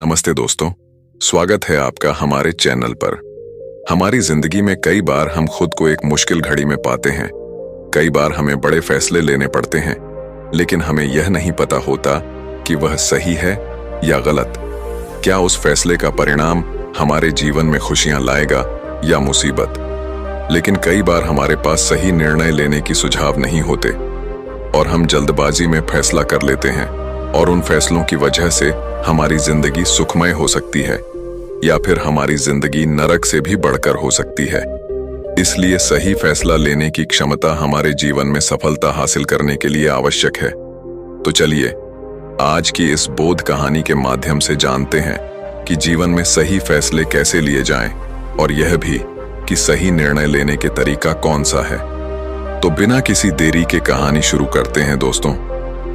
नमस्ते दोस्तों, स्वागत है आपका हमारे चैनल पर। हमारी जिंदगी में कई बार हम खुद को एक मुश्किल घड़ी में पाते हैं। कई बार हमें बड़े फैसले लेने पड़ते हैं, लेकिन हमें यह नहीं पता होता कि वह सही है या गलत। क्या उस फैसले का परिणाम हमारे जीवन में खुशियां लाएगा या मुसीबत। लेकिन कई बार हमारे पास सही निर्णय लेने की सुझाव नहीं होते और हम जल्दबाजी में फैसला कर लेते हैं, और उन फैसलों की वजह से हमारी जिंदगी सुखमय हो सकती है या फिर हमारी जिंदगी नरक से भी बढ़कर हो सकती है। इसलिए सही फैसला लेने की क्षमता हमारे जीवन में सफलता हासिल करने के लिए आवश्यक है। तो चलिए आज की इस बोध कहानी के माध्यम से जानते हैं कि जीवन में सही फैसले कैसे लिए जाएं, और यह भी कि सही निर्णय लेने के तरीका कौन सा है। तो बिना किसी देरी के कहानी शुरू करते हैं दोस्तों।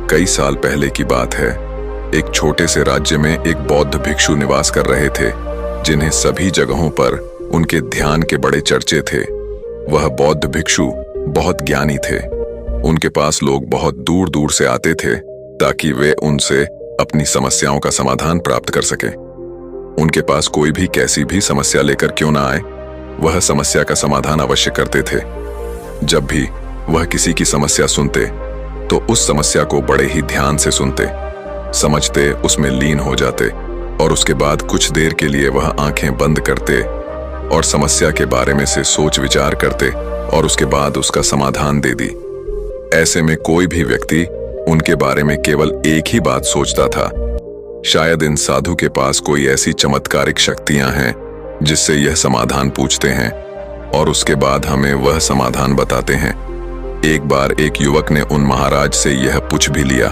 कई साल पहले की बात है। एक छोटे से राज्य में एक बौद्ध भिक्षु निवास कर रहे थे, जिन्हें सभी जगहों पर उनके ध्यान के बड़े चर्चे थे। वह बौद्ध भिक्षु बहुत ज्ञानी थे। उनके पास लोग बहुत दूर दूर से आते थे ताकि वे उनसे अपनी समस्याओं का समाधान प्राप्त कर सकें। उनके पास कोई भी कैसी भी समस्या लेकर क्यों ना आए, वह समस्या का समाधान अवश्य करते थे। जब भी वह किसी की समस्या सुनते तो उस समस्या को बड़े ही ध्यान से सुनते, समझते, उसमें लीन हो जाते, और उसके बाद कुछ देर के लिए वह आंखें बंद करते और समस्या के बारे में से सोच विचार करते और उसके बाद उसका समाधान दे दी। ऐसे में कोई भी व्यक्ति उनके बारे में केवल एक ही बात सोचता था, शायद इन साधु के पास कोई ऐसी चमत्कारिक शक्तियां हैं जिससे यह समाधान पूछते हैं और उसके बाद हमें वह समाधान बताते हैं। एक बार एक युवक ने उन महाराज से यह पूछ भी लिया,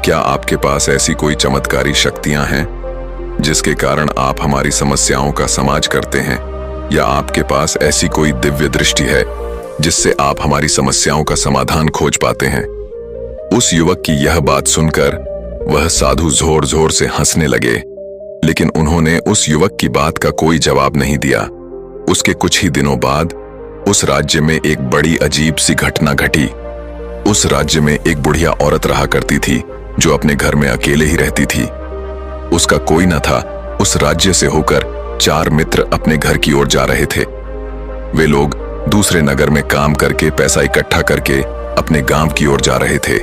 क्या आपके पास ऐसी कोई चमत्कारी शक्तियां हैं जिसके कारण आप हमारी समस्याओं का समाज करते हैं, या आपके पास ऐसी कोई दिव्य दृष्टि है जिससे आप हमारी समस्याओं का समाधान खोज पाते हैं। उस युवक की यह बात सुनकर वह साधु जोर जोर से हंसने लगे, लेकिन उन्होंने उस युवक की बात का कोई जवाब नहीं दिया। उसके कुछ ही दिनों बाद उस राज्य में एक बड़ी अजीब सी घटना घटी। उस राज्य में एक बुढ़िया औरत रहा करती थी जो अपने घर में अकेले ही रहती थी। उसका कोई न था। उस राज्य से होकर 4 मित्र अपने घर की ओर जा रहे थे। वे लोग दूसरे नगर में काम करके पैसा इकट्ठा करके अपने गांव की ओर जा रहे थे।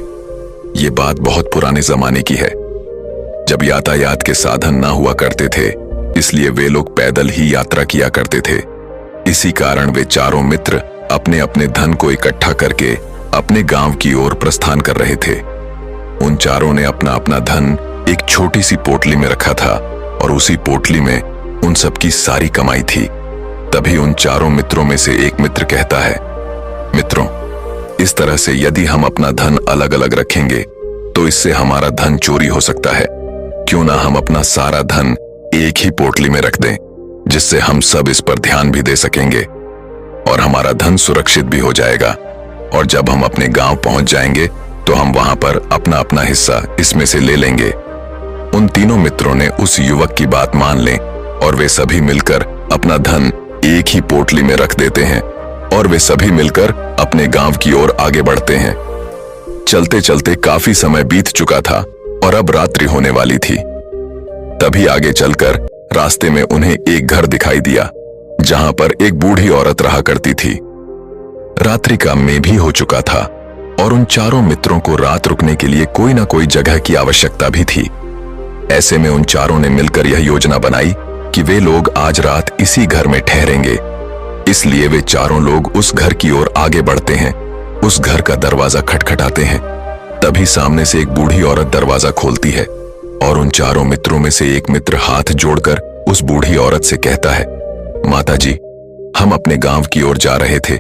ये बात बहुत पुराने जमाने की है, जब यातायात के साधन ना हुआ करते थे, इसलिए वे लोग पैदल ही यात्रा किया करते थे। इसी कारण वे चारों मित्र अपने अपने धन को इकट्ठा करके अपने गांव की ओर प्रस्थान कर रहे थे। उन चारों ने अपना अपना धन एक छोटी सी पोटली में रखा था और उसी पोटली में उन सबकी सारी कमाई थी। तभी उन चारों मित्रों में से एक मित्र कहता है, मित्रों, इस तरह से यदि हम अपना धन अलग अलग रखेंगे तो इससे हमारा धन चोरी हो सकता है। क्यों ना हम अपना सारा धन एक ही पोटली में रख दें, जिससे हम सब इस पर ध्यान भी दे सकेंगे और हमारा धन सुरक्षित भी हो जाएगा, और जब हम अपने गांव पहुंच जाएंगे तो हम वहां पर अपना अपना हिस्सा इसमें से ले लेंगे। उन तीनों मित्रों ने उस युवक की बात मान ली और वे सभी मिलकर अपना धन एक ही पोटली में रख देते हैं और वे सभी मिलकर अपने गांव की ओर आगे बढ़ते हैं। चलते चलते काफी समय बीत चुका था और अब रात्रि होने वाली थी। तभी आगे चलकर रास्ते में उन्हें एक घर दिखाई दिया जहां पर एक बूढ़ी औरत रहा करती थी। रात्रि का मेघ भी हो चुका था और उन चारों मित्रों को रात रुकने के लिए कोई ना कोई जगह की आवश्यकता भी थी। ऐसे में उन चारों ने मिलकर यह योजना बनाई कि वे लोग आज रात इसी घर में ठहरेंगे। इसलिए वे चारों लोग उस घर की ओर आगे बढ़ते हैं। उस घर का दरवाजा खटखटाते हैं। तभी सामने से एक बूढ़ी औरत दरवाजा खोलती है और उन चारों मित्रों में से एक मित्र हाथ जोड़कर उस बूढ़ी औरत से कहता है, माता जी, हम अपने गांव की ओर जा रहे थे,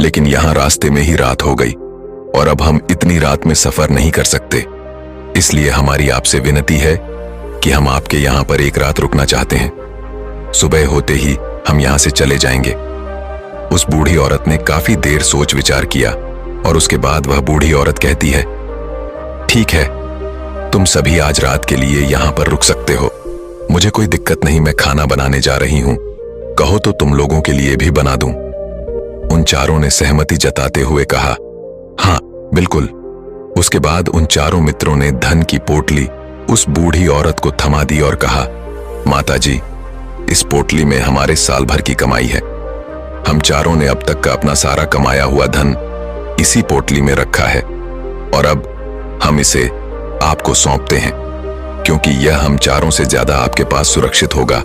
लेकिन यहां रास्ते में ही रात हो गई और अब हम इतनी रात में सफर नहीं कर सकते। इसलिए हमारी आपसे विनती है कि हम आपके यहां पर एक रात रुकना चाहते हैं। सुबह होते ही हम यहां से चले जाएंगे। उस बूढ़ी औरत ने काफी देर सोच विचार किया और उसके बाद वह बूढ़ी औरत कहती है, ठीक है, तुम सभी आज रात के लिए यहां पर रुक सकते हो। मुझे कोई दिक्कत नहीं, मैं खाना बनाने जा रही हूं। कहो तो तुम लोगों के लिए भी बना दूं। उन चारों ने सहमति जताते हुए कहा, हाँ बिल्कुल। उसके बाद उन चारों मित्रों ने धन की पोटली उस बूढ़ी औरत को थमा दी और कहा, माताजी, इस पोटली में हमारे साल भर की कमाई है। हम चारों ने अब तक का अपना सारा कमाया हुआ धन इसी पोटली में रखा है और अब हम इसे आपको सौंपते हैं, क्योंकि यह हम चारों से ज्यादा आपके पास सुरक्षित होगा।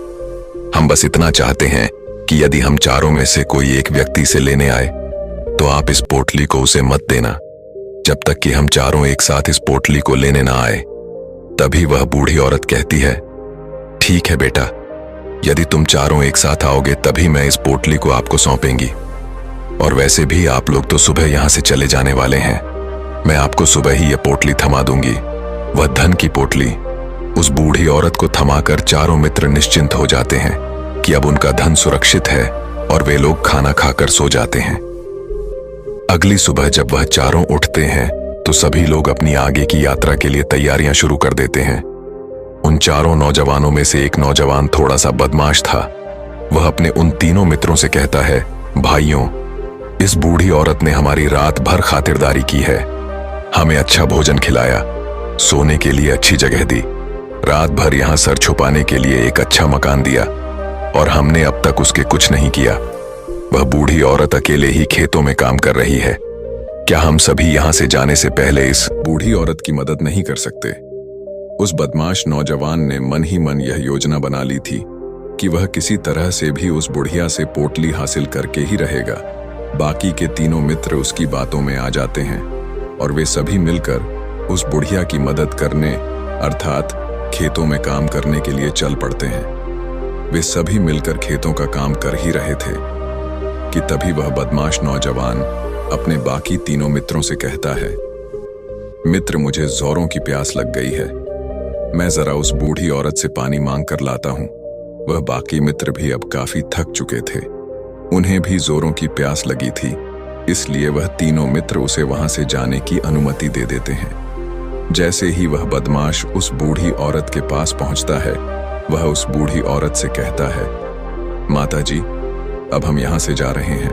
हम बस इतना चाहते हैं कि यदि हम चारों में से कोई एक व्यक्ति से लेने आए तो आप इस पोटली को उसे मत देना जब तक कि हम चारों एक साथ इस पोटली को लेने ना आए। तभी वह बूढ़ी औरत कहती है, ठीक है बेटा, यदि तुम चारों एक साथ आओगे तभी मैं इस पोटली को आपको सौंपेंगी। और वैसे भी आप लोग तो सुबह यहां से चले जाने वाले हैं। मैं आपको सुबह ही यह पोटली थमा दूंगी, वह धन की पोटली। उस बूढ़ी औरत को थमाकर चारों मित्र निश्चिंत हो जाते हैं कि अब उनका धन सुरक्षित है और वे लोग खाना खाकर सो जाते हैं। अगली सुबह जब वह चारों उठते हैं तो सभी लोग अपनी आगे की यात्रा के लिए तैयारियां शुरू कर देते हैं। उन चारों नौजवानों में से एक नौजवान थोड़ा सा बदमाश था। वह अपने उन तीनों मित्रों से कहता है, भाइयों, इस बूढ़ी औरत ने हमारी रात भर खातिरदारी की है, हमें अच्छा भोजन खिलाया, सोने के लिए अच्छी जगह दी, रात भर यहां सर छुपाने के लिए एक अच्छा मकान दिया और हमने अब तक उसके कुछ नहीं किया। वह बूढ़ी औरत अकेले ही खेतों में काम कर रही है। क्या हम सभी यहां से जाने से पहले इस बूढ़ी औरत की मदद नहीं कर सकते? उस बदमाश नौजवान ने मन ही मन यह योजना बना ली थी कि वह किसी तरह से भी उस बुढ़िया से पोटली हासिल करके ही रहेगा। बाकी के तीनों मित्र उसकी बातों में आ जाते हैं और वे सभी मिलकर उस बुढ़िया की मदद करने अर्थात खेतों में काम करने के लिए चल पड़ते हैं। वे सभी मिलकर खेतों का काम कर ही रहे थे कि तभी वह बदमाश नौजवान अपने बाकी तीनों मित्रों से कहता है, मित्र, मुझे जोरों की प्यास लग गई है, मैं जरा उस बूढ़ी औरत से पानी मांग कर लाता हूं। वह बाकी मित्र भी अब काफी थक चुके थे, उन्हें भी जोरों की प्यास लगी थी, इसलिए वह तीनों मित्र उसे वहां से जाने की अनुमति दे देते हैं। जैसे ही वह बदमाश उस बूढ़ी औरत के पास पहुंचता है, वह उस बूढ़ी औरत से कहता है, माताजी, अब हम यहां से जा रहे हैं,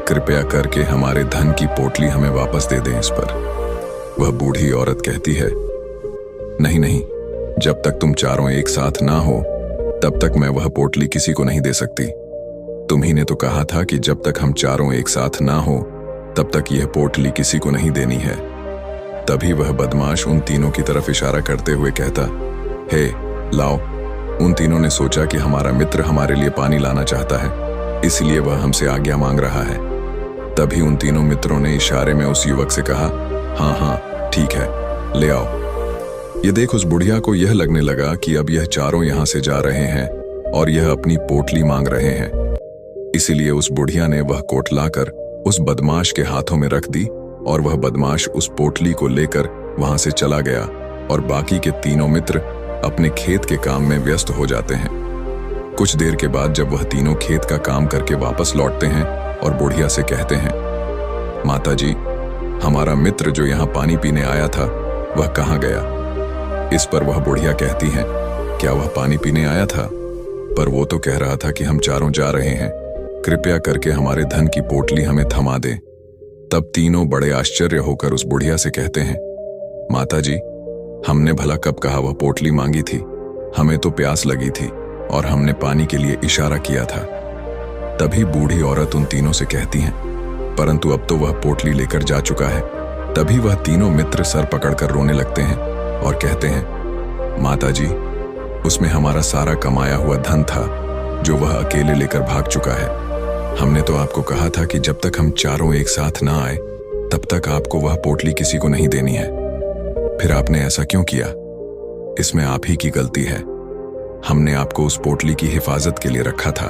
कृपया करके हमारे धन की पोटली हमें वापस दे दें। इस पर वह बूढ़ी औरत कहती है, नहीं नहीं, जब तक तुम चारों एक साथ ना हो तब तक मैं वह पोटली किसी को नहीं दे सकती। तुम्ही ने तो कहा था कि जब तक हम चारों एक साथ ना हो तब तक यह पोटली किसी को नहीं देनी है। तभी वह बदमाश उन तीनों की तरफ इशारा करते हुए कहता, हे लाओ। उन तीनों ने सोचा कि हमारा मित्र हमारे लिए पानी लाना चाहता है, इसलिए वह हमसे आज्ञा मांग रहा है। तभी उन तीनों मित्रों ने इशारे में उस युवक से कहा, हाँ हाँ ठीक है, ले आओ। ये देख उस बुढ़िया को यह लगने लगा कि अब यह चारों यहां से जा रहे हैं और यह अपनी पोटली मांग रहे हैं, इसीलिए उस बुढ़िया ने वह कोट लाकर उस बदमाश के हाथों में रख दी और वह बदमाश उस पोटली को लेकर वहां से चला गया और बाकी के तीनों मित्र अपने खेत के काम में व्यस्त हो जाते हैं। कुछ देर के बाद जब वह तीनों खेत का काम करके वापस लौटते हैं और बुढ़िया से कहते हैं, माताजी, हमारा मित्र जो यहाँ पानी पीने आया था वह कहाँ गया? इस पर वह बुढ़िया कहती है, क्या वह पानी पीने आया था? पर वो तो कह रहा था कि हम चारों जा रहे हैं, कृपया करके हमारे धन की पोटली हमें थमा दे। तब तीनों बड़े आश्चर्य होकर उस बुढ़िया से कहते हैं, माताजी, हमने भला कब कहा वह पोटली मांगी थी? हमें तो प्यास लगी थी और हमने पानी के लिए इशारा किया था। तभी बूढ़ी औरत उन तीनों से कहती है, परंतु अब तो वह पोटली लेकर जा चुका है। तभी वह तीनों मित्र सर पकड़कर रोने लगते हैं और कहते हैं, माताजी, उसमें हमारा सारा कमाया हुआ धन था जो वह अकेले लेकर भाग चुका है। हमने तो आपको कहा था कि जब तक हम चारों एक साथ ना आए तब तक आपको वह पोटली किसी को नहीं देनी है। फिर आपने ऐसा क्यों किया? इसमें आप ही की गलती है। हमने आपको उस पोटली की हिफाजत के लिए रखा था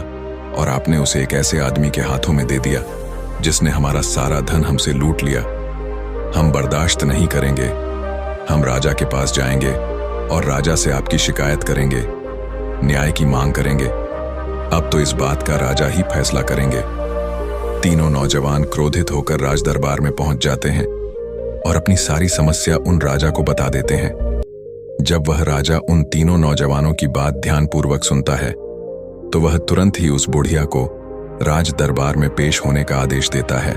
और आपने उसे एक ऐसे आदमी के हाथों में दे दिया जिसने हमारा सारा धन हमसे लूट लिया। हम बर्दाश्त नहीं करेंगे। हम राजा के पास जाएंगे और राजा से आपकी शिकायत करेंगे, न्याय की मांग करेंगे। अब तो इस बात का राजा ही फैसला करेंगे। तीनों नौजवान क्रोधित होकर राज दरबार में पहुंच जाते हैं और अपनी सारी समस्या उन राजा को बता देते हैं। जब वह राजा उन तीनों नौजवानों की बात ध्यानपूर्वक सुनता है तो वह तुरंत ही उस बुढ़िया को राज दरबार में पेश होने का आदेश देता है।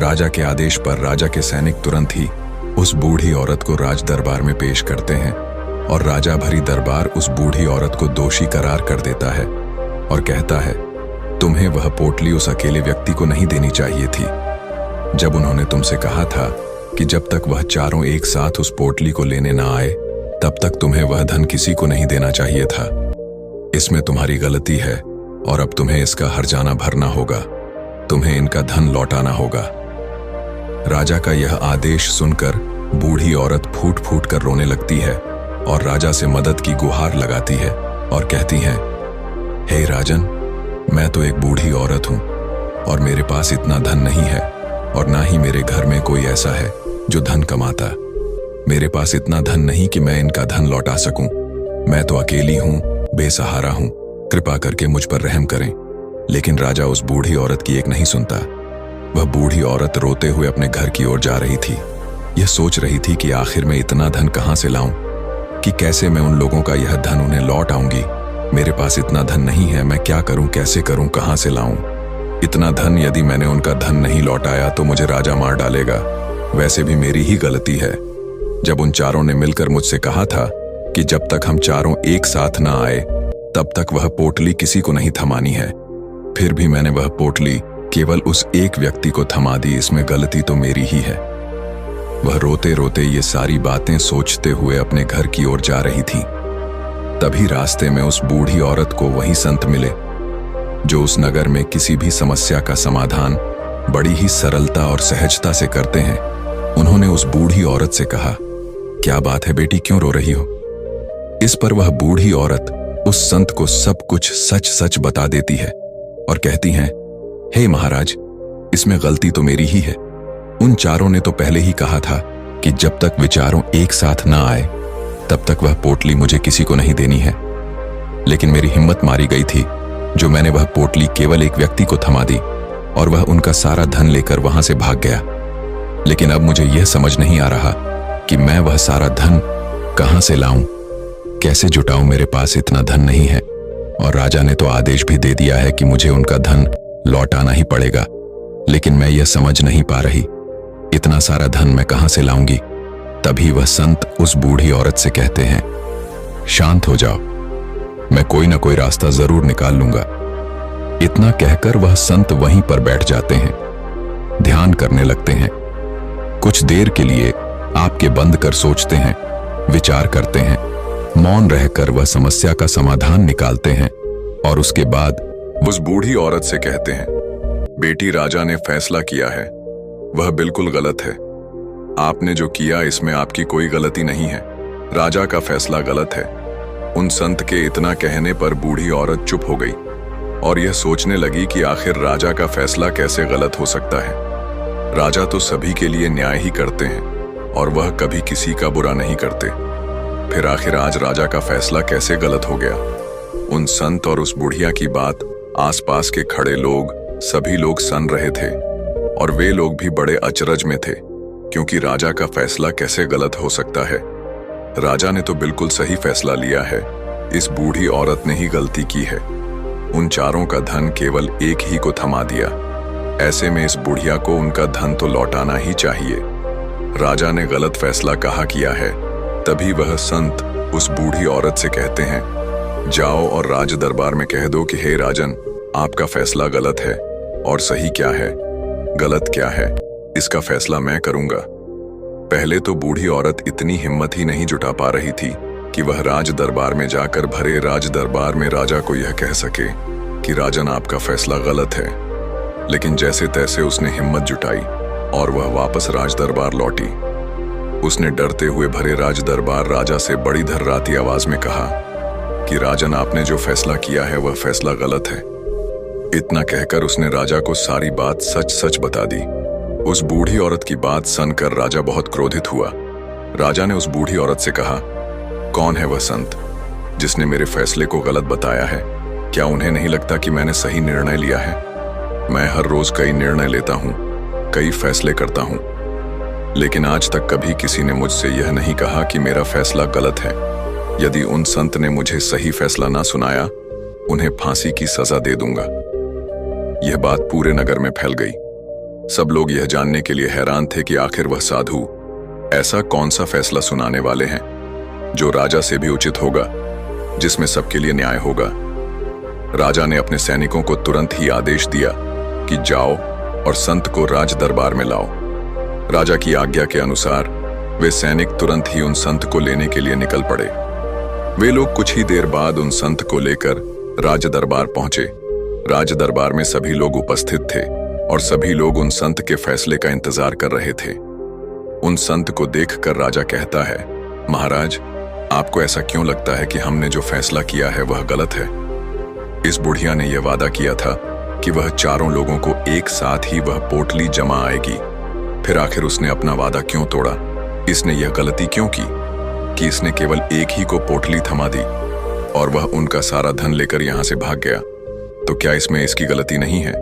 राजा के आदेश पर राजा के सैनिक तुरंत ही उस बूढ़ी औरत को राज दरबार में पेश करते हैं और राजा भरी दरबार उस बूढ़ी औरत को दोषी करार कर देता है और कहता है, तुम्हें वह पोटली उस अकेले व्यक्ति को नहीं देनी चाहिए थी। जब उन्होंने तुमसे कहा था कि जब तक वह चारों एक साथ उस पोटली को लेने ना आए तब तक तुम्हें वह धन किसी को नहीं देना चाहिए था। इसमें तुम्हारी गलती है और अब तुम्हें इसका हर्जाना भरना होगा। तुम्हें इनका धन लौटाना होगा। राजा का यह आदेश सुनकर बूढ़ी औरत फूट फूट कर रोने लगती है और राजा से मदद की गुहार लगाती है और कहती है, हे राजन, मैं तो एक बूढ़ी औरत हूं और मेरे पास इतना धन नहीं है और ना ही मेरे घर में कोई ऐसा है जो धन कमाता। मेरे पास इतना धन नहीं कि मैं इनका धन लौटा सकूं। मैं तो अकेली हूं, बेसहारा हूं, कृपा करके मुझ पर रहम करें। लेकिन राजा उस बूढ़ी औरत की एक नहीं सुनता। वह बूढ़ी औरत रोते हुए अपने घर की ओर जा रही थी। यह सोच रही थी कि आखिर मैं इतना धन कहां से लाऊं, कि कैसे मैं उन लोगों का यह धन उन्हें लौट आऊंगी। मेरे पास इतना धन नहीं है, मैं क्या करूं, कैसे करूं, कहां से लाऊं। इतना धन यदि मैंने उनका धन नहीं लौटाया तो मुझे राजा मार डालेगा। वैसे भी मेरी ही गलती है। जब उन चारों ने मिलकर मुझसे कहा था कि जब तक हम चारों एक साथ ना आए तब तक वह पोटली किसी को नहीं थमानी है, फिर भी मैंने वह पोटली केवल उस एक व्यक्ति को थमा दी। इसमें गलती तो मेरी ही है। वह रोते रोते ये सारी बातें सोचते हुए अपने घर की ओर जा रही थी। तभी रास्ते में उस बूढ़ी औरत को वही संत मिले जो उस नगर में किसी भी समस्या का समाधान बड़ी ही सरलता और सहजता से करते हैं। उन्होंने उस बूढ़ी औरत से कहा, क्या बात है बेटी, क्यों रो रही हो? इस पर वह बूढ़ी औरत उस संत को सब कुछ सच सच बता देती है और कहती हैं, हे महाराज, इसमें गलती तो मेरी ही है। उन चारों ने तो पहले ही कहा था कि जब तक विचारों एक साथ ना आए तब तक वह पोटली मुझे किसी को नहीं देनी है। लेकिन मेरी हिम्मत मारी गई थी जो मैंने वह पोटली केवल एक व्यक्ति को थमा दी और वह उनका सारा धन लेकर वहां से भाग गया। लेकिन अब मुझे यह समझ नहीं आ रहा कि मैं वह सारा धन कहां से लाऊं, कैसे जुटाऊं। मेरे पास इतना धन नहीं है और राजा ने तो आदेश भी दे दिया है कि मुझे उनका धन लौटाना ही पड़ेगा। लेकिन मैं यह समझ नहीं पा रही इतना सारा धन मैं कहां से लाऊंगी। तभी वह संत उस बूढ़ी औरत से कहते हैं, शांत हो जाओ, मैं कोई ना कोई रास्ता जरूर निकाल लूंगा। इतना कहकर वह संत वहीं पर बैठ जाते हैं, ध्यान करने लगते हैं। कुछ देर के लिए आपके बंद कर सोचते हैं, विचार करते हैं। मौन रहकर वह समस्या का समाधान निकालते हैं और उसके बाद उस बूढ़ी औरत से कहते हैं, बेटी, राजा ने फैसला किया है, वह बिल्कुल गलत है। आपने जो किया इसमें आपकी कोई गलती नहीं है। राजा का फैसला गलत है। उन संत के इतना कहने पर बूढ़ी औरत चुप हो गई और यह सोचने लगी कि आखिर राजा का फैसला कैसे गलत हो सकता है। राजा तो सभी के लिए न्याय ही करते हैं और वह कभी किसी का बुरा नहीं करते। फिर आखिर आज राजा का फैसला कैसे गलत हो गया? उन संत और उस बुढ़िया की बात आसपास के खड़े लोग, सभी लोग सुन रहे थे और वे लोग भी बड़े अचरज में थे, क्योंकि राजा का फैसला कैसे गलत हो सकता है। राजा ने तो बिल्कुल सही फैसला लिया है। इस बूढ़ी औरत ने ही गलती की है। उन चारों का धन केवल एक ही को थमा दिया। ऐसे में इस बुढ़िया को उनका धन तो लौटाना ही चाहिए। राजा ने गलत फैसला कहा किया है। तभी वह संत उस बूढ़ी औरत से कहते हैं, जाओ और राज दरबार में कह दो कि हे राजन, आपका फैसला गलत है और सही क्या है, गलत क्या है, इसका फैसला मैं करूंगा। पहले तो बूढ़ी औरत इतनी हिम्मत ही नहीं जुटा पा रही थी कि वह राज दरबार में जाकर भरे राज दरबार में राजा को यह कह सके कि राजन, आपका फैसला गलत है। लेकिन जैसे तैसे उसने हिम्मत जुटाई और वह वापस राज दरबार लौटी। उसने डरते हुए भरे राज दरबार राजा से बड़ी धर्राती आवाज में कहा कि राजन, आपने जो फैसला किया है वह फैसला गलत है। इतना कहकर उसने राजा को सारी बात सच सच बता दी। उस बूढ़ी औरत की बात सुनकर राजा बहुत क्रोधित हुआ। राजा ने उस बूढ़ी औरत से कहा, कौन है वह संत जिसने मेरे फैसले को गलत बताया है? क्या उन्हें नहीं लगता कि मैंने सही निर्णय लिया है? मैं हर रोज कई निर्णय लेता हूँ, कई फैसले करता हूँ, लेकिन आज तक कभी किसी ने मुझसे यह नहीं कहा कि मेरा फैसला गलत है। यदि उन संत ने मुझे सही फैसला ना सुनाया, उन्हें फांसी की सजा दे दूंगा। यह बात पूरे नगर में फैल गई। सब लोग यह जानने के लिए हैरान थे कि आखिर वह साधु ऐसा कौन सा फैसला सुनाने वाले हैं। जो राजा से भी उचित होगा, जिसमें सबके लिए न्याय होगा। राजा ने अपने सैनिकों को तुरंत ही आदेश दिया कि जाओ और संत को राज दरबार में लाओ। राजा की आज्ञा के अनुसार वे सैनिक तुरंत ही उन संत को लेने के लिए निकल पड़े। वे लोग कुछ ही देर बाद उन संत को लेकर राज दरबार पहुंचे। राज दरबार में सभी लोग उपस्थित थे और सभी लोग उन संत के फैसले का इंतजार कर रहे थे। उन संत को देखकर राजा कहता है, महाराज, आपको ऐसा क्यों लगता है कि हमने जो फैसला किया है वह गलत है? इस बुढ़िया ने यह वादा किया था कि वह चारों लोगों को एक साथ ही वह पोटली जमा आएगी। फिर आखिर उसने अपना वादा क्यों तोड़ा? इसने यह गलती क्यों की कि इसने केवल एक ही को पोटली थमा दी और वह उनका सारा धन लेकर यहां से भाग गया? तो क्या इसमें इसकी गलती नहीं है?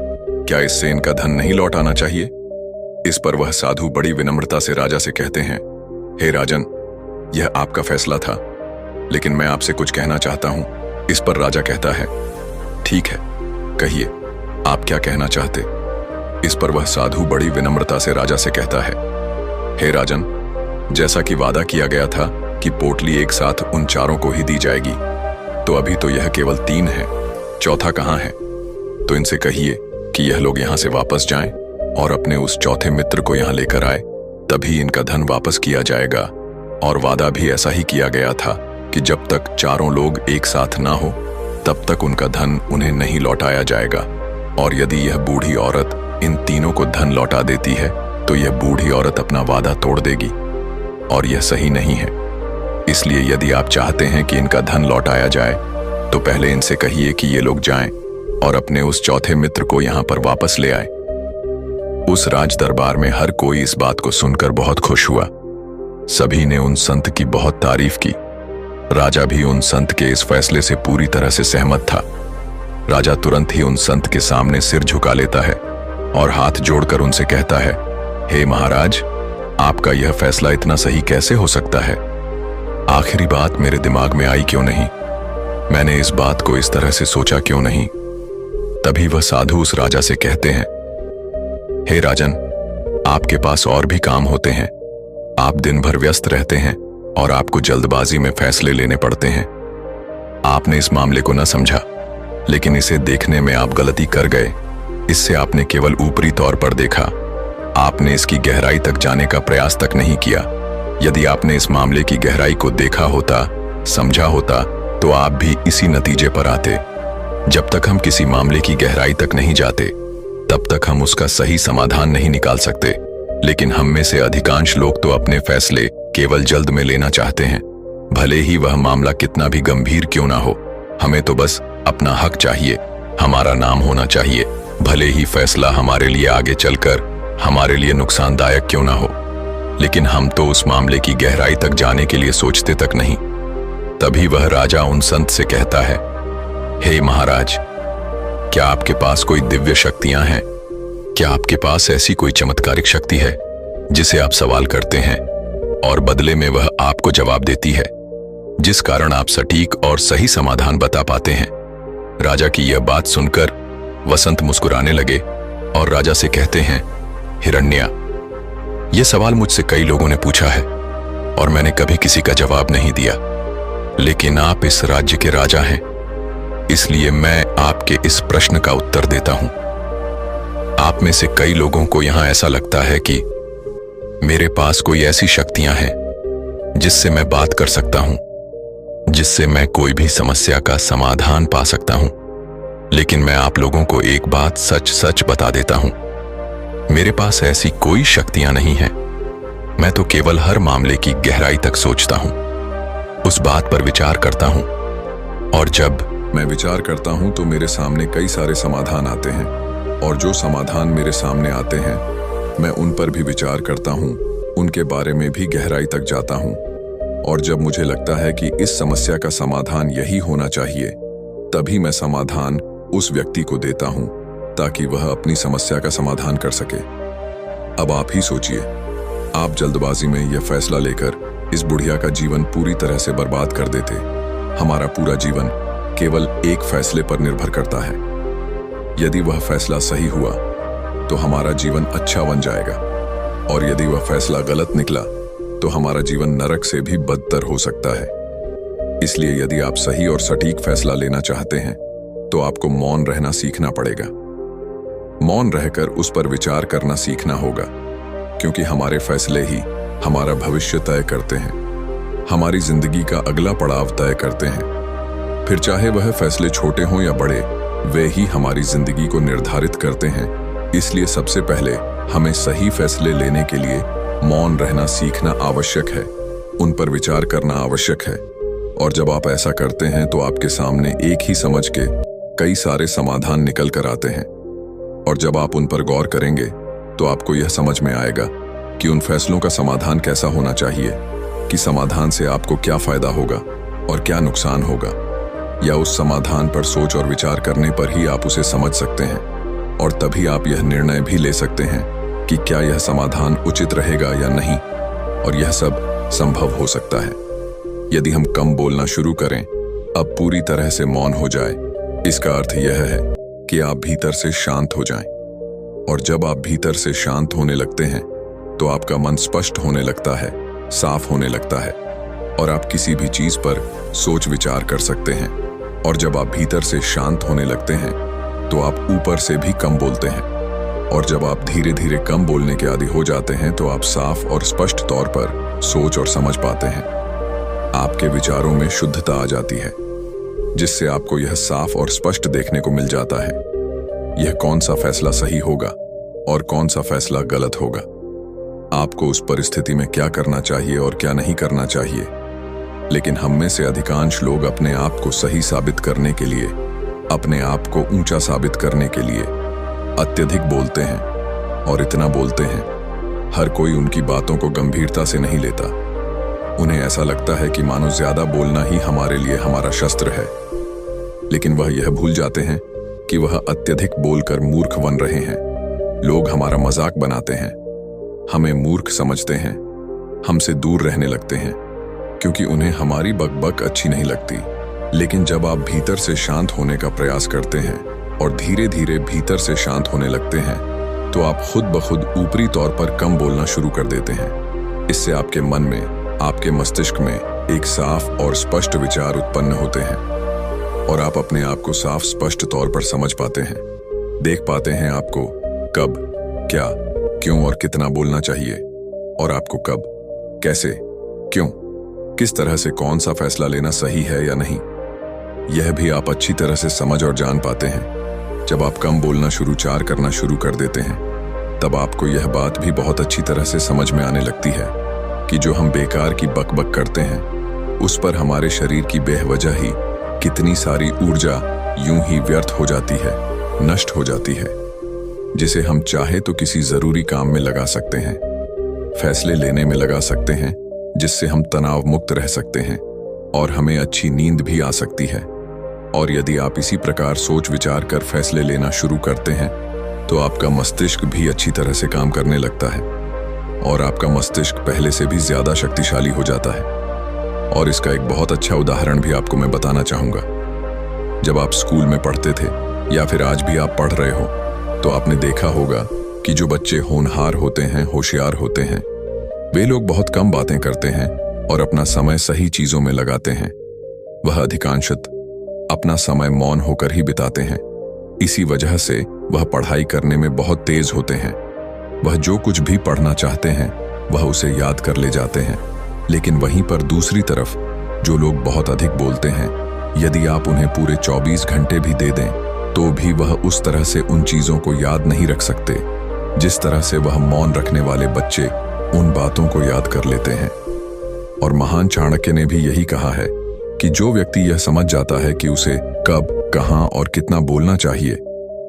क्या इससे इनका धन नहीं लौट आना चाहिए? इस पर वह साधु बड़ी विनम्रता से राजा से कहते हैं, हे राजन, यह आपका फैसला था, लेकिन मैं आपसे कुछ कहना चाहता हूं। इस पर राजा कहता है, ठीक है, कहिए, आप क्या कहना चाहते? इस पर वह साधु बड़ी विनम्रता से राजा से कहता है, हे राजन, जैसा कि वादा किया गया था कि पोटली एक साथ उन चारों को ही दी जाएगी, तो अभी तो यह केवल 3 है, चौथा कहाँ है? तो इनसे कहिए कि यह लोग यहां से वापस जाएं और अपने उस चौथे मित्र को यहां लेकर आए, तभी इनका धन वापस किया जाएगा। और वादा भी ऐसा ही किया गया था कि जब तक चारों लोग एक साथ ना हो तब तक उनका धन उन्हें नहीं लौटाया जाएगा। और यदि यह बूढ़ी औरत इन तीनों को धन लौटा देती है तो यह बूढ़ी औरत अपना वादा तोड़ देगी और यह सही नहीं है। इसलिए यदि आप चाहते हैं कि इनका धन लौटाया जाए तो पहले इनसे कहिए कि ये लोग जाएं और अपने उस चौथे मित्र को यहां पर वापस ले आए। उस राज दरबार में हर कोई इस बात को सुनकर बहुत खुश हुआ। सभी ने उन संत की बहुत तारीफ की। राजा भी उन संत के इस फैसले से पूरी तरह से सहमत था। राजा तुरंत ही उन संत के सामने सिर झुका लेता है और हाथ जोड़कर उनसे कहता है, हे महाराज, आपका यह फैसला इतना सही कैसे हो सकता है? आखिरी बात मेरे दिमाग में आई क्यों नहीं? मैंने इस बात को इस तरह से सोचा क्यों नहीं? तभी वह साधु उस राजा से कहते हैं, हे राजन, आपके पास और भी काम होते हैं। आप दिन भर व्यस्त रहते हैं और आपको जल्दबाजी में फैसले लेने पड़ते हैं। आपने इस मामले को न समझा, लेकिन इसे देखने में आप गलती कर गए। इससे आपने केवल ऊपरी तौर पर देखा, आपने इसकी गहराई तक जाने का प्रयास तक नहीं किया। यदि आपने इस मामले की गहराई को देखा होता, समझा होता, तो आप भी इसी नतीजे पर आते। जब तक हम किसी मामले की गहराई तक नहीं जाते, तब तक हम उसका सही समाधान नहीं निकाल सकते। लेकिन हम में से अधिकांश लोग तो अपने फैसले केवल जल्द में लेना चाहते हैं, भले ही वह मामला कितना भी गंभीर क्यों ना हो। हमें तो बस अपना हक चाहिए, हमारा नाम होना चाहिए, भले ही फैसला हमारे लिए आगे चलकर हमारे लिए नुकसानदायक क्यों ना हो। लेकिन हम तो उस मामले की गहराई तक जाने के लिए सोचते तक नहीं। तभी वह राजा उन संत से कहता है, हे महाराज, क्या आपके पास कोई दिव्य शक्तियां हैं? क्या आपके पास ऐसी कोई चमत्कारिक शक्ति है जिसे आप सवाल करते हैं और बदले में वह आपको जवाब देती है, जिस कारण आप सटीक और सही समाधान बता पाते हैं? राजा की यह बात सुनकर वसंत मुस्कुराने लगे और राजा से कहते हैं, हिरण्या, यह सवाल मुझसे कई लोगों ने पूछा है और मैंने कभी किसी का जवाब नहीं दिया, लेकिन आप इस राज्य के राजा हैं, इसलिए मैं आपके इस प्रश्न का उत्तर देता हूं। आप में से कई लोगों को यहां ऐसा लगता है कि मेरे पास कोई ऐसी शक्तियां हैं जिससे मैं बात कर सकता हूं, जिससे मैं कोई भी समस्या का समाधान पा सकता हूं। लेकिन मैं आप लोगों को एक बात सच सच बता देता हूं, मेरे पास ऐसी कोई शक्तियां नहीं हैं। मैं तो केवल हर मामले की गहराई तक सोचता हूं, उस बात पर विचार करता हूं, और जब मैं विचार करता हूं तो मेरे सामने कई सारे समाधान आते हैं, और जो समाधान मेरे सामने आते हैं मैं उन पर भी विचार करता हूं, उनके बारे में भी गहराई तक जाता हूं, और जब मुझे लगता है कि इस समस्या का समाधान यही होना चाहिए, तभी मैं समाधान उस व्यक्ति को देता हूं ताकि वह अपनी समस्या का समाधान कर सके। अब आप ही सोचिए, आप जल्दबाजी में यह फैसला लेकर इस बुढ़िया का जीवन पूरी तरह से बर्बाद कर देते। हमारा पूरा जीवन केवल एक फैसले पर निर्भर करता है। यदि वह फैसला सही हुआ तो हमारा जीवन अच्छा बन जाएगा, और यदि वह फैसला गलत निकला तो हमारा जीवन नरक से भी बदतर हो सकता है। इसलिए यदि आप सही और सटीक फैसला लेना चाहते हैं तो आपको मौन रहना सीखना पड़ेगा। मौन रहकर उस पर विचार करना सीखना होगा, क्योंकि हमारे फैसले ही हमारा भविष्य तय करते हैं, हमारी जिंदगी का अगला पड़ाव तय करते हैं। फिर चाहे वह फैसले छोटे हों या बड़े, वे ही हमारी जिंदगी को निर्धारित करते हैं। इसलिए सबसे पहले हमें सही फैसले लेने के लिए मौन रहना सीखना आवश्यक है, उन पर विचार करना आवश्यक है। और जब आप ऐसा करते हैं तो आपके सामने एक ही समझ के कई सारे समाधान निकल कर आते हैं। और जब आप उन पर गौर करेंगे तो आपको यह समझ में आएगा कि उन फैसलों का समाधान कैसा होना चाहिए, कि समाधान से आपको क्या फायदा होगा और क्या नुकसान होगा, या उस समाधान पर सोच और विचार करने पर ही आप उसे समझ सकते हैं। और तभी आप यह निर्णय भी ले सकते हैं कि क्या यह समाधान उचित रहेगा या नहीं। और यह सब संभव हो सकता है यदि हम कम बोलना शुरू करें, अब पूरी तरह से मौन हो जाए। इसका अर्थ यह है कि आप भीतर से शांत हो जाएं। और जब आप भीतर से शांत होने लगते हैं तो आपका मन स्पष्ट होने लगता है, साफ होने लगता है, और आप किसी भी चीज पर सोच विचार कर सकते हैं। और जब आप भीतर से शांत होने लगते हैं तो आप ऊपर से भी कम बोलते हैं। और जब आप धीरे धीरे कम बोलने के आदी हो जाते हैं तो आप साफ और स्पष्ट तौर पर सोच और समझ पाते हैं। आपके विचारों में शुद्धता आ जाती है, जिससे आपको यह साफ और स्पष्ट देखने को मिल जाता है यह कौन सा फैसला सही होगा और कौन सा फैसला गलत होगा। आपको उस परिस्थिति में क्या करना चाहिए और क्या नहीं करना चाहिए। लेकिन हम में से अधिकांश लोग अपने आप को सही साबित करने के लिए, अपने आप को ऊंचा साबित करने के लिए अत्यधिक बोलते हैं। और इतना बोलते हैं, हर कोई उनकी बातों को गंभीरता से नहीं लेता। उन्हें ऐसा लगता है कि मानो ज्यादा बोलना ही हमारे लिए हमारा शस्त्र है। लेकिन वह यह भूल जाते हैं कि वह अत्यधिक बोलकर मूर्ख बन रहे हैं। लोग हमारा मजाक बनाते हैं, हमें मूर्ख समझते हैं, हमसे दूर रहने लगते हैं, क्योंकि उन्हें हमारी बकबक अच्छी नहीं लगती। लेकिन जब आप भीतर से शांत होने का प्रयास करते हैं और धीरे धीरे भीतर से शांत होने लगते हैं तो आप खुद ब खुद ऊपरी तौर पर कम बोलना शुरू कर देते हैं। इससे आपके मन में, आपके मस्तिष्क में एक साफ और स्पष्ट विचार उत्पन्न होते हैं और आप अपने आप को साफ स्पष्ट तौर पर समझ पाते हैं। देख पाते हैं आपको कब, क्या, क्यों और कितना बोलना चाहिए, और आपको कब, कैसे, क्यों, किस तरह से कौन सा फैसला लेना सही है या नहीं, यह भी आप अच्छी तरह से समझ और जान पाते हैं। जब आप कम बोलना शुरू करना शुरू कर देते हैं तब आपको यह बात भी बहुत अच्छी तरह से समझ में आने लगती है कि जो हम बेकार की बकबक करते हैं उस पर हमारे शरीर की बेवजह ही कितनी सारी ऊर्जा यूं ही व्यर्थ हो जाती है, नष्ट हो जाती है, जिसे हम चाहे तो किसी जरूरी काम में लगा सकते हैं, फैसले लेने में लगा सकते हैं, जिससे हम तनाव मुक्त रह सकते हैं और हमें अच्छी नींद भी आ सकती है। और यदि आप इसी प्रकार सोच विचार कर फैसले लेना शुरू करते हैं तो आपका मस्तिष्क भी अच्छी तरह से काम करने लगता है और आपका मस्तिष्क पहले से भी ज्यादा शक्तिशाली हो जाता है। और इसका एक बहुत अच्छा उदाहरण भी आपको मैं बताना चाहूंगा। जब आप स्कूल में पढ़ते थे या फिर आज भी आप पढ़ रहे हो तो आपने देखा होगा कि जो बच्चे होनहार होते हैं, होशियार होते हैं, वे लोग बहुत कम बातें करते हैं और अपना समय सही चीजों में लगाते हैं। वह अधिकांशत अपना समय मौन होकर ही बिताते हैं। इसी वजह से वह पढ़ाई करने में बहुत तेज होते हैं। वह जो कुछ भी पढ़ना चाहते हैं वह उसे याद कर ले जाते हैं। लेकिन वहीं पर दूसरी तरफ जो लोग बहुत अधिक बोलते हैं, यदि आप उन्हें पूरे 24 घंटे भी दे दें तो भी वह उस तरह से उन चीजों को याद नहीं रख सकते जिस तरह से वह मौन रखने वाले बच्चे उन बातों को याद कर लेते हैं। और महान चाणक्य ने भी यही कहा है कि जो व्यक्ति यह समझ जाता है कि उसे कब, कहां और कितना बोलना चाहिए,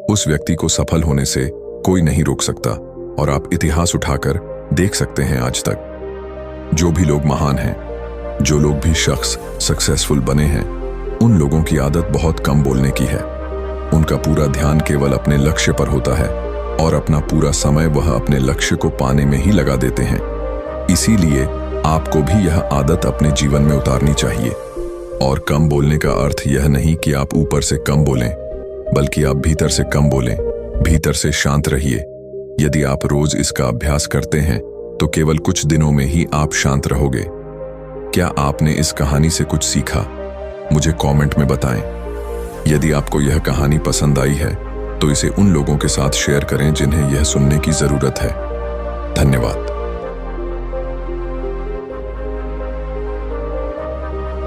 उस व्यक्ति को सफल होने से कोई नहीं रोक सकता। और आप इतिहास उठाकर देख सकते हैं, आज तक जो भी लोग महान हैं, जो लोग भी शख्स सक्सेसफुल बने हैं, उन लोगों की आदत बहुत कम बोलने की है। उनका पूरा ध्यान केवल अपने लक्ष्य पर होता है और अपना पूरा समय वह अपने लक्ष्य को पाने में ही लगा देते हैं। इसीलिए आपको भी यह आदत अपने जीवन में उतारनी चाहिए। और कम बोलने का अर्थ यह नहीं कि आप ऊपर से कम बोलें, बल्कि आप भीतर से कम बोलें, भीतर से शांत रहिए। यदि आप रोज इसका अभ्यास करते हैं तो केवल कुछ दिनों में ही आप शांत रहोगे। क्या आपने इस कहानी से कुछ सीखा? मुझे कमेंट में बताएं। यदि आपको यह कहानी पसंद आई है तो इसे उन लोगों के साथ शेयर करें जिन्हें यह सुनने की जरूरत है। धन्यवाद।